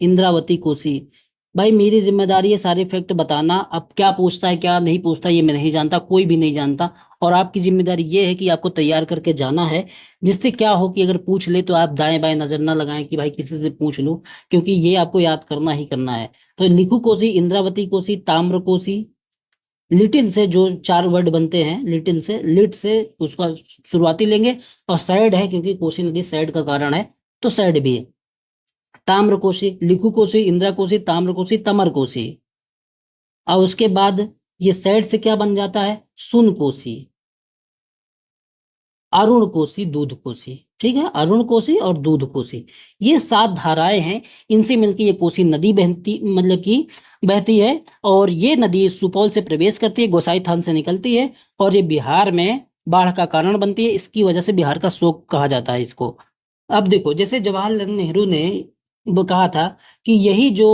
इंद्रावती कोसी। भाई मेरी जिम्मेदारी है सारे फैक्ट बताना। अब क्या पूछता है क्या नहीं पूछता ये मैं नहीं जानता, कोई भी नहीं जानता, और आपकी जिम्मेदारी ये है कि आपको तैयार करके जाना है, जिससे क्या हो कि अगर पूछ ले तो आप दाएं बाएं नजर ना लगाएं कि भाई किसी से पूछ लूं, क्योंकि ये आपको याद करना ही करना है। तो लिखू कोसी, इंद्रावती कोसी, ताम्र कोसी। लिटिल से जो 4 वर्ड बनते हैं, लिटिल से, लिट से उसका शुरुआती लेंगे, और सैड है क्योंकि कोसी नदी सैड का कारण है, तो सैड भी है। ताम्र कोसी, लिखू कोसी, इंदिरा कोसी, ताम्र कोसी, तमर कोसी। और उसके बाद ये सैड से क्या बन जाता है? सुन कोसी, अरुण कोसी, दूध कोसी। ठीक है, अरुण कोसी और दूध कोसी, ये 7 धाराएं हैं, इनसे मिलकर ये कोसी नदी बहती मतलब कि बहती है। और ये नदी सुपौल से प्रवेश करती है, गोसाई थान से निकलती है, और ये बिहार में बाढ़ का कारण बनती है। इसकी वजह से बिहार का शोक कहा जाता है इसको। अब देखो जैसे जवाहरलाल नेहरू ने वो कहा था कि यही जो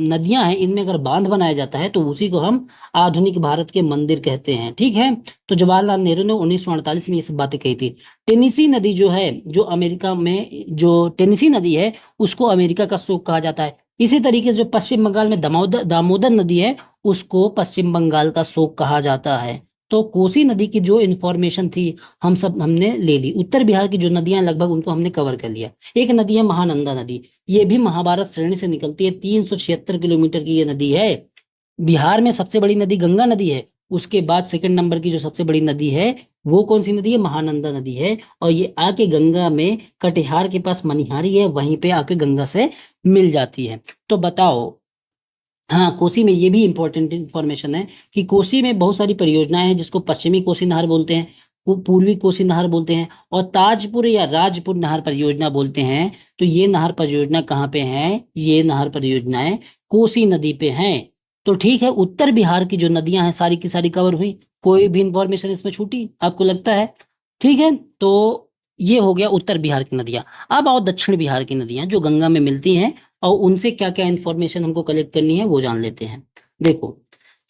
नदियां हैं इनमें अगर बांध बनाया जाता है तो उसी को हम आधुनिक भारत के मंदिर कहते हैं। ठीक है, तो जवाहरलाल नेहरू ने 1948 में ये सब बातें कही थी। टेनिसी नदी जो है, जो अमेरिका में जो टेनिसी नदी है, उसको अमेरिका का शोक कहा जाता है। इसी तरीके से जो पश्चिम बंगाल में दामोदर दामोदर नदी है, उसको पश्चिम बंगाल का शोक कहा जाता है। तो कोसी नदी की जो इंफॉर्मेशन थी हमने ले ली। उत्तर बिहार की जो नदियां लगभग उनको हमने कवर कर लिया। एक नदी है महानंदा नदी, ये भी महाभारत श्रेणी से निकलती है। 376 किलोमीटर की ये नदी है। बिहार में सबसे बड़ी नदी गंगा नदी है। उसके बाद सेकंड नंबर की जो सबसे बड़ी नदी है वो कौन सी नदी है? महानंदा नदी है। और ये आके गंगा में कटिहार के पास मनिहारी है, वहीं पे आके गंगा से मिल जाती है। तो बताओ, हाँ, कोसी में ये भी इंपॉर्टेंट इंफॉर्मेशन है कि कोसी में बहुत सारी परियोजनाएं हैं, जिसको पश्चिमी कोसी नहर बोलते हैं, पूर्वी कोसी नहर बोलते हैं, और ताजपुर या राजपुर नहर परियोजना बोलते हैं। तो ये नहर परियोजना कहाँ पे है? ये नहर परियोजनाएं कोसी नदी पे हैं। तो ठीक है, उत्तर बिहार की जो नदियां हैं सारी की सारी कवर हुई। कोई भी इंफॉर्मेशन इसमें छूटी आपको लगता है? ठीक है, तो ये हो गया उत्तर बिहार की नदियां। अब आओ दक्षिण बिहार की नदियां जो गंगा में मिलती हैं, और उनसे क्या क्या इंफॉर्मेशन हमको कलेक्ट करनी है वो जान लेते हैं। देखो,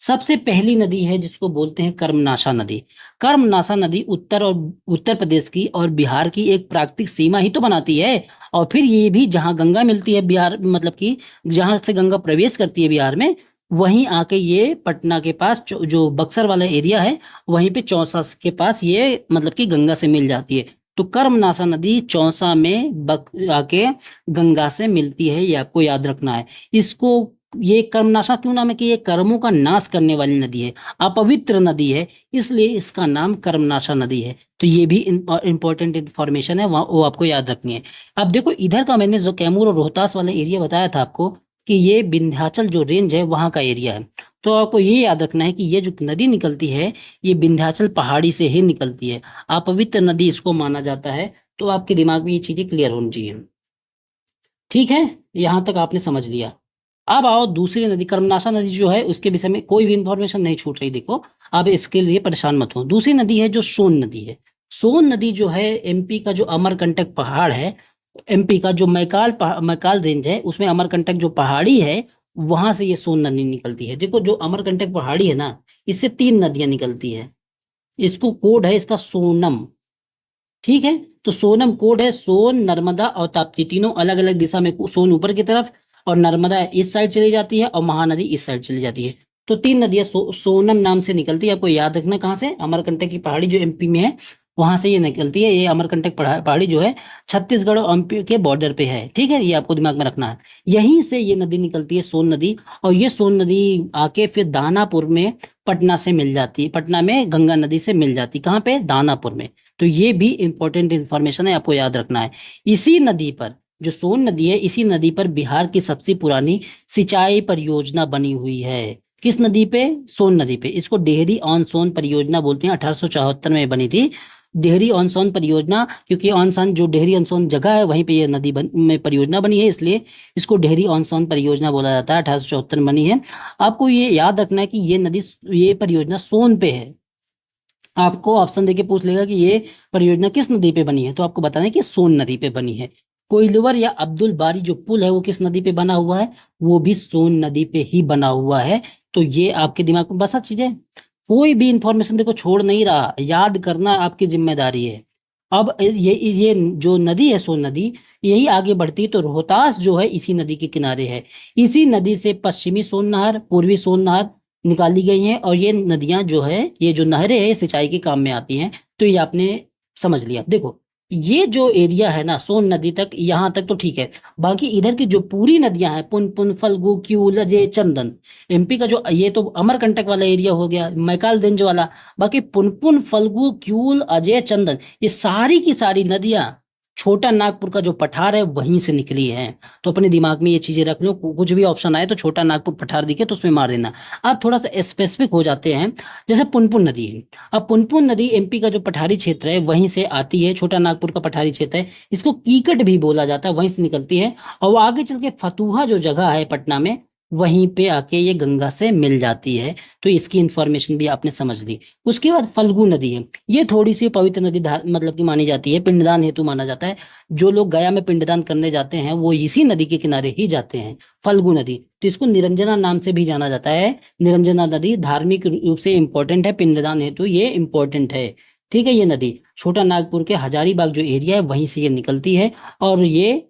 सबसे पहली नदी है जिसको बोलते हैं कर्मनाशा नदी। कर्मनाशा नदी उत्तर प्रदेश की और बिहार की एक प्राकृतिक सीमा ही तो बनाती है। और फिर ये भी जहाँ गंगा मिलती है बिहार, मतलब कि जहाँ से गंगा प्रवेश करती है बिहार में, वहीं आके ये पटना के पास जो बक्सर वाला एरिया है, वहीं पे चौसा के पास ये मतलब कि गंगा से मिल जाती है। तो कर्मनाशा नदी चौसा में आके गंगा से मिलती है, ये आपको याद रखना है। इसको ये कर्मनाशा क्यों नाम है? कि ये कर्मों का नाश करने वाली नदी है, अपवित्र नदी है, इसलिए इसका नाम कर्मनाशा नदी है। तो ये भी इंपॉर्टेंट इंफॉर्मेशन है, वो आपको याद रखनी है। अब देखो, इधर का मैंने जो कैमूर और रोहतास वाला एरिया बताया था आपको, कि ये विंध्याचल जो रेंज है वहां का एरिया है। तो आपको ये याद रखना है कि ये जो नदी निकलती है, ये विंध्याचल पहाड़ी से ही निकलती है। अपवित्र नदी इसको माना जाता है। तो आपके दिमाग में ये चीजें क्लियर होनी चाहिए। ठीक है, यहां तक आपने समझ लिया। अब आओ दूसरी नदी, कर्मनाशा नदी जो है उसके विषय में कोई भी इंफॉर्मेशन नहीं छूट रही। देखो, आप इसके लिए परेशान मत हो। दूसरी नदी है जो सोन नदी है। सोन नदी जो है एमपी का जो अमरकंटक पहाड़ है, एमपी का जो मैकाल रेंज है, उसमें अमरकंटक जो पहाड़ी है, वहां से ये सोन नदी निकलती है। देखो, जो अमरकंटक पहाड़ी है ना, इससे 3 नदियां निकलती है। इसको कोड है इसका सोनम। ठीक है, तो सोनम कोड है। सोन, नर्मदा और ताप्ती, तीनों अलग अलग दिशा में। सोन ऊपर की तरफ, और नर्मदा इस साइड चली जाती है, और महानदी इस साइड चली जाती है। तो 3 नदियां सोनम नाम से निकलती है। आपको याद रखना कहाँ से? अमरकंटक की पहाड़ी जो एमपी में है, वहां से ये निकलती है। ये अमरकंटक पहाड़ी जो है छत्तीसगढ़ और एमपी के बॉर्डर पे है। ठीक है, ये आपको दिमाग में रखना है। यहीं से ये नदी निकलती है, सोन नदी। और ये सोन नदी आके फिर दानापुर में पटना से मिल जाती है, पटना में गंगा नदी से मिल जाती है। कहाँ पे? दानापुर में। तो ये भी इंपॉर्टेंट इंफॉर्मेशन है, आपको याद रखना है। इसी नदी पर, जो सोन नदी है, इसी नदी पर बिहार की सबसे पुरानी सिंचाई परियोजना बनी हुई है। किस नदी पे? सोन नदी पे। इसको डेहरी ऑन सोन परियोजना बोलते हैं। 1874 में बनी थी डेहरी ऑन सोन परियोजना, क्योंकि ऑन सोन जो डेहरी ऑन सोन जगह है वहीं पे ये नदी में परियोजना बनी है, इसलिए इसको डेहरी ऑन सोन परियोजना बोला जाता है। 1874 में बनी है। आपको ये याद रखना है कि ये परियोजना सोन पे है। आपको ऑप्शन देके पूछ लेगा कि ये परियोजना किस नदी पे बनी है, तो आपको बताना है कि सोन नदी पे बनी है। कोइलवर या अब्दुल बारी जो पुल है वो किस नदी पे बना हुआ है? वो भी सोन नदी पे ही बना हुआ है। तो ये आपके दिमाग में बसा चीजें। कोई भी इंफॉर्मेशन देखो छोड़ नहीं रहा, याद करना आपकी जिम्मेदारी है। अब ये जो नदी है सोन नदी, यही आगे बढ़ती है तो रोहतास जो है इसी नदी के किनारे है। इसी नदी से पश्चिमी सोन नहर, पूर्वी सोन नहर निकाली गई हैं। और ये नदियां जो है, ये जो नहरें हैं, सिंचाई के काम में आती हैं। तो ये आपने समझ लिया। देखो, ये जो एरिया है ना सोन नदी तक, यहाँ तक तो ठीक है। बाकी इधर की जो पूरी नदियां हैं, पुनपुन, फल्गु, क्यूल, अजय, चंदन, एमपी का जो ये तो अमरकंटक वाला एरिया हो गया, मैकालगंज वाला। बाकी पुनपुन, फल्गु, क्यूल, अजय, चंदन, ये सारी की सारी नदियां छोटा नागपुर का जो पठार है वहीं से निकली है। तो अपने दिमाग में ये चीजें रख लो। कुछ भी ऑप्शन आए तो छोटा नागपुर पठार दिखे तो उसमें मार देना। अब थोड़ा सा स्पेसिफिक हो जाते हैं। जैसे पुनपुन नदी है। अब पुनपुन नदी एमपी का जो पठारी क्षेत्र है वहीं से आती है। छोटा नागपुर का पठारी क्षेत्र है, इसको कीकट भी बोला जाता है, वहीं से निकलती है। और वो आगे चल के फतुहा जो जगह है पटना में, वहीं पे आके ये गंगा से मिल जाती है। तो इसकी इंफॉर्मेशन भी आपने समझ ली। उसके बाद फल्गु नदी है, ये थोड़ी सी पवित्र नदी मतलब की मानी जाती है, पिंडदान हेतु माना जाता है। जो लोग गया में पिंडदान करने जाते हैं वो इसी नदी के किनारे ही जाते हैं, फल्गु नदी। तो इसको निरंजना नाम से भी जाना जाता है। निरंजना नदी धार्मिक रूप से इंपॉर्टेंट है, पिंडदान हेतु ये इंपॉर्टेंट है। ठीक है, ये नदी छोटा नागपुर के हजारीबाग जो एरिया है वहीं से ये निकलती है, और ये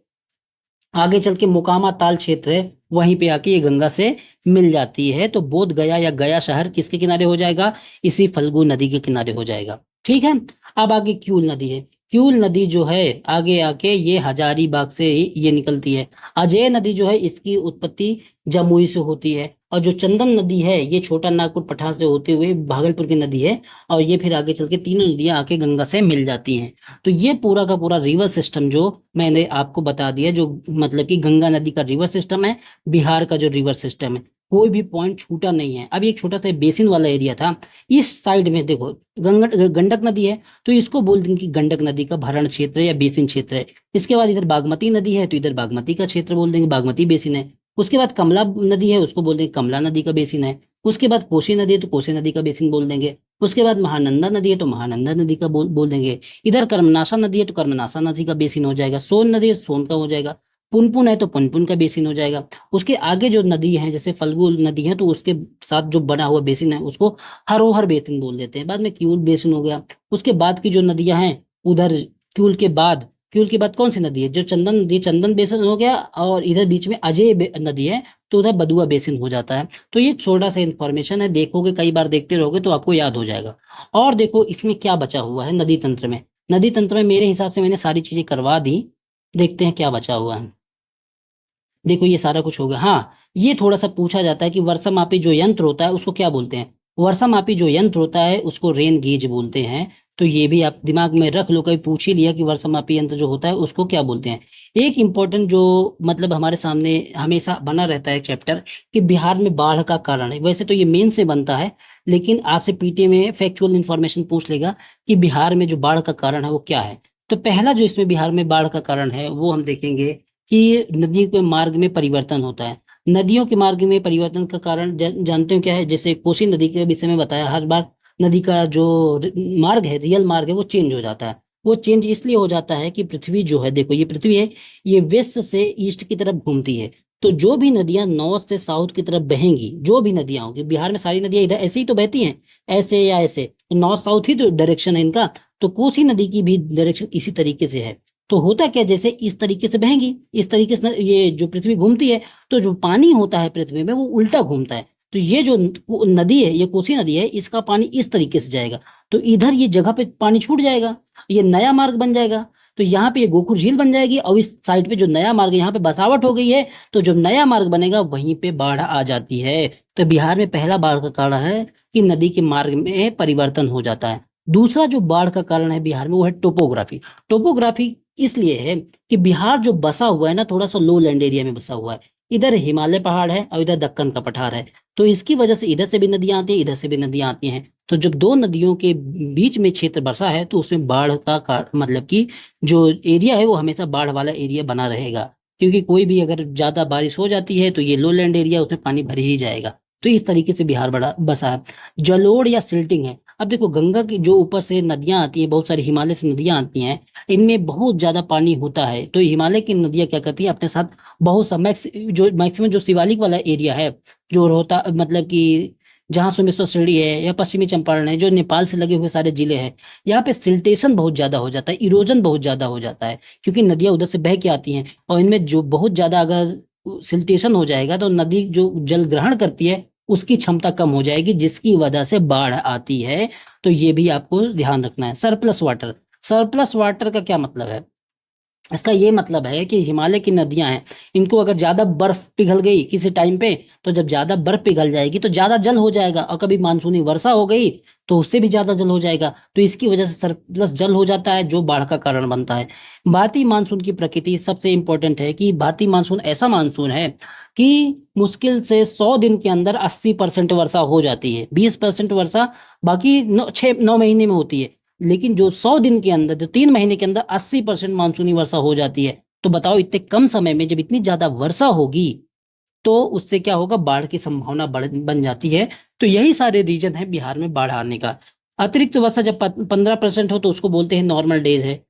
आगे चल के मोकामा ताल क्षेत्र है, वहीं पे आके ये गंगा से मिल जाती है। तो बोध गया या गया शहर किसके किनारे हो जाएगा, इसी फल्गु नदी के किनारे हो जाएगा। ठीक है, अब आगे क्यूल नदी है। क्यूल नदी जो है आगे आके ये हजारीबाग से ही ये निकलती है। अजय नदी जो है इसकी उत्पत्ति जमुई से होती है, और जो चंदन नदी है ये छोटा नागपुर पठार से होते हुए भागलपुर की नदी है, और ये फिर आगे चल के तीनों नदियां आके गंगा से मिल जाती हैं। तो ये पूरा का पूरा रिवर सिस्टम जो मैंने आपको बता दिया, जो मतलब कि गंगा नदी का रिवर सिस्टम है, बिहार का जो रिवर सिस्टम है, कोई भी पॉइंट छूटा नहीं है। अब एक छोटा सा बेसिन वाला एरिया था, इस साइड में देखो गंडक नदी है, तो इसको बोल देंगे कि गंडक नदी का भरण क्षेत्र या बेसिन क्षेत्र है। इसके बाद इधर बागमती नदी है, तो इधर बागमती का क्षेत्र बोल देंगे, बागमती बेसिन है। उसके बाद कमला नदी है, उसको बोल देंगे कमला नदी का बेसिन है। उसके बाद कोसी नदी है, तो कोसी नदी का बेसिन बोल देंगे। उसके बाद महानंदा नदी है, तो महानंदा नदी का बोल देंगे। इधर कर्मनाशा नदी है, तो कर्मनाशा नदी का बेसिन हो जाएगा। सोन नदी है, सोन का हो जाएगा। पुनपुन है, तो पुनपुन का बेसिन हो जाएगा। उसके आगे जो नदी है जैसे फल्गु नदी है, तो उसके साथ जो बना हुआ बेसिन है उसको हरोहर बेसिन बोल देते हैं। बाद में क्यूल बेसिन हो गया। उसके बाद की जो नदियां हैं उधर क्यूल के बाद कौन सी नदी है, जो चंदन नदी, चंदन बेसिन हो गया, और इधर बीच में अजय नदी है, तो उधर बदुआ बेसिन हो जाता है। तो ये छोटा सा इंफॉर्मेशन है, देखोगे कई बार देखते रहोगे तो आपको याद हो जाएगा। और देखो इसमें क्या बचा हुआ है नदी तंत्र में। नदी तंत्र में मेरे हिसाब से मैंने सारी चीजें करवा दी। देखते हैं क्या बचा हुआ है। देखो ये सारा कुछ हो गया। हाँ, ये थोड़ा सा पूछा जाता है कि वर्षा मापी जो यंत्र होता है उसको क्या बोलते हैं। वर्षा मापी जो यंत्र होता है उसको रेन गेज बोलते हैं। तो ये भी आप दिमाग में रख लो, कहीं पूछ ही लिया कि वर्षा मापी यंत्र जो होता है उसको क्या बोलते हैं। एक इम्पोर्टेंट जो मतलब हमारे सामने हमेशा बना रहता है चैप्टर, कि बिहार में बाढ़ का कारण है। वैसे तो ये मेन से बनता है, लेकिन आपसे पीटी में फैक्चुअल इंफॉर्मेशन पूछ लेगा कि बिहार में जो बाढ़ का कारण है वो क्या है। तो पहला जो इसमें बिहार में बाढ़ का कारण है वो हम देखेंगे कि नदियों के मार्ग में परिवर्तन होता है। नदियों के मार्ग में परिवर्तन का कारण जानते हो क्या है। जैसे कोसी नदी के विषय में बताया, हर बार नदी का जो मार्ग है, रियल मार्ग है, वो चेंज हो जाता है। वो चेंज इसलिए हो जाता है कि पृथ्वी जो है, देखो ये पृथ्वी है, ये वेस्ट से ईस्ट की तरफ घूमती है। तो जो भी नदियां नॉर्थ से साउथ की तरफ बहेंगी, जो भी नदियां होंगी, बिहार में सारी नदियां इधर ऐसे ही तो बहती हैं, ऐसे या ऐसे, तो नॉर्थ साउथ ही तो डायरेक्शन है इनका। तो कोसी नदी की भी डायरेक्शन इसी तरीके से है। तो होता क्या, जैसे इस तरीके से बहेंगी, इस तरीके से ये जो पृथ्वी घूमती है, तो जो पानी होता है पृथ्वी में वो उल्टा घूमता है। तो ये जो नदी है, ये कोसी नदी है, इसका पानी इस तरीके से जाएगा, तो इधर ये जगह पे पानी छूट जाएगा, ये नया मार्ग बन जाएगा। तो यहाँ पे ये गोकुल झील बन जाएगी, और इस साइड पे जो नया मार्ग है यहाँ पे बसावट हो गई है, तो जो नया मार्ग बनेगा वहीं पे बाढ़ आ जाती है। तो बिहार में पहला बाढ़ का कारण है कि नदी के मार्ग में परिवर्तन हो जाता है। दूसरा जो बाढ़ का कारण है बिहार में वो है टोपोग्राफी। टोपोग्राफी इसलिए है कि बिहार जो बसा हुआ है ना, थोड़ा सा लो लैंड एरिया में बसा हुआ है। इधर हिमालय पहाड़ है और इधर दक्कन का पठार है। तो इसकी वजह से इधर से भी नदियां आती हैं, इधर से भी नदियां आती हैं। तो जब दो नदियों के बीच में क्षेत्र बसा है तो उसमें बाढ़ का मतलब कि जो एरिया है वो हमेशा बाढ़ वाला एरिया बना रहेगा। क्योंकि कोई भी अगर ज्यादा बारिश हो जाती है तो ये लो लैंड एरिया, उसमें पानी भर ही जाएगा। तो इस तरीके से बिहार बड़ा बसा है। जलोढ़ या सिल्टिंग है। अब देखो गंगा की जो ऊपर से नदियां आती हैं, बहुत सारी हिमालय से नदियां आती हैं, इनमें बहुत ज्यादा पानी होता है। तो हिमालय की नदियां क्या करती है अपने साथ बहुत सा जो मैक्सिमम जो शिवालिक वाला एरिया है, जो रोहता मतलब कि जहाँ सोमेश्वर श्रेणी है या पश्चिमी चंपारण है, जो नेपाल से लगे हुए सारे जिले हैं, यहाँ पे सिल्टेशन बहुत ज्यादा हो जाता है, इरोजन बहुत ज्यादा हो जाता है, क्योंकि नदियां उधर से बह के आती हैं। और इनमें जो बहुत ज्यादा अगर सिल्टेशन हो जाएगा तो नदी जो जल ग्रहण करती है उसकी क्षमता कम हो जाएगी, जिसकी वजह से बाढ़ आती है। तो ये भी आपको ध्यान रखना है। सरप्लस वाटर, सरप्लस वाटर का क्या मतलब है। इसका ये मतलब है कि हिमालय की नदियां हैं, इनको अगर ज्यादा बर्फ पिघल गई किसी टाइम पे, तो जब ज्यादा बर्फ पिघल जाएगी तो ज्यादा जल हो जाएगा, और कभी मानसूनी वर्षा हो गई तो उससे भी ज्यादा जल हो जाएगा। तो इसकी वजह से सरप्लस जल हो जाता है, जो बाढ़ का कारण बनता है। भारतीय मानसून की प्रकृति सबसे इंपॉर्टेंट है कि भारतीय मानसून ऐसा मानसून है कि मुश्किल से 100 दिन के अंदर 80% वर्षा हो जाती है, 20% वर्षा बाकी 6-9 महीने में होती है। लेकिन जो 100 दिन के अंदर, जो 3 महीने के अंदर 80% मानसूनी वर्षा हो जाती है। तो बताओ इतने कम समय में जब इतनी ज्यादा वर्षा होगी, तो उससे क्या होगा, बाढ़ की संभावना बन जाती है। तो यही सारे रीजन है बिहार में बाढ़ आने का। अतिरिक्त वर्षा जब 15% हो तो उसको बोलते हैं नॉर्मल डेज है।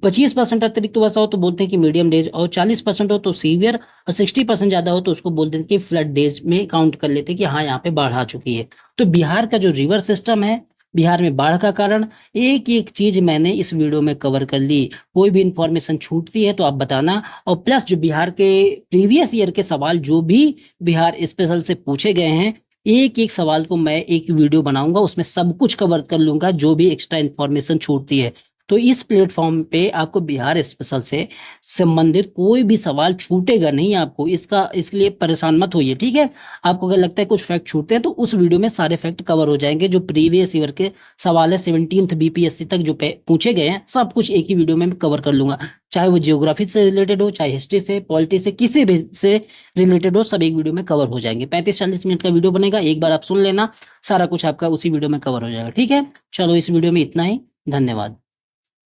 25% अतिरिक्त वर्षा हो तो बोलते हैं कि मीडियम डेज, और 40% हो तो सीवियर, और 60% ज्यादा हो तो उसको बोलते हैं कि फ्लड डेज में काउंट कर लेते हैं कि हाँ यहाँ पे बाढ़ आ चुकी है। तो बिहार का जो रिवर सिस्टम है, बिहार में बाढ़ का कारण, एक एक चीज मैंने इस वीडियो में कवर कर ली। कोई भी इंफॉर्मेशन छूटती है तो आप बताना। और प्लस जो बिहार के प्रीवियस ईयर के सवाल जो भी बिहार स्पेशल से पूछे गए हैं, एक एक सवाल को मैं एक वीडियो बनाऊंगा, उसमें सब कुछ कवर कर लूंगा जो भी एक्स्ट्रा इन्फॉर्मेशन छूटती है। तो इस प्लेटफॉर्म पे आपको बिहार स्पेशल से संबंधित कोई भी सवाल छूटेगा नहीं आपको, इसलिए परेशान मत होइए, ठीक है। आपको अगर लगता है कुछ फैक्ट छूटते हैं तो उस वीडियो में सारे फैक्ट कवर हो जाएंगे। जो प्रीवियस ईयर के सवाल है 17th बीपीएससी तक जो पूछे गए हैं, सब कुछ एक ही वीडियो में मैं कवर कर लूंगा। चाहे वो जियोग्राफी से रिलेटेड हो, चाहे हिस्ट्री से, पॉलिटी से, किसी भी से रिलेटेड हो, सब एक वीडियो में कवर हो जाएंगे। 35-40 मिनट का वीडियो बनेगा, एक बार आप सुन लेना, सारा कुछ आपका उसी वीडियो में कवर हो जाएगा, ठीक है। चलो इस वीडियो में इतना ही, धन्यवाद।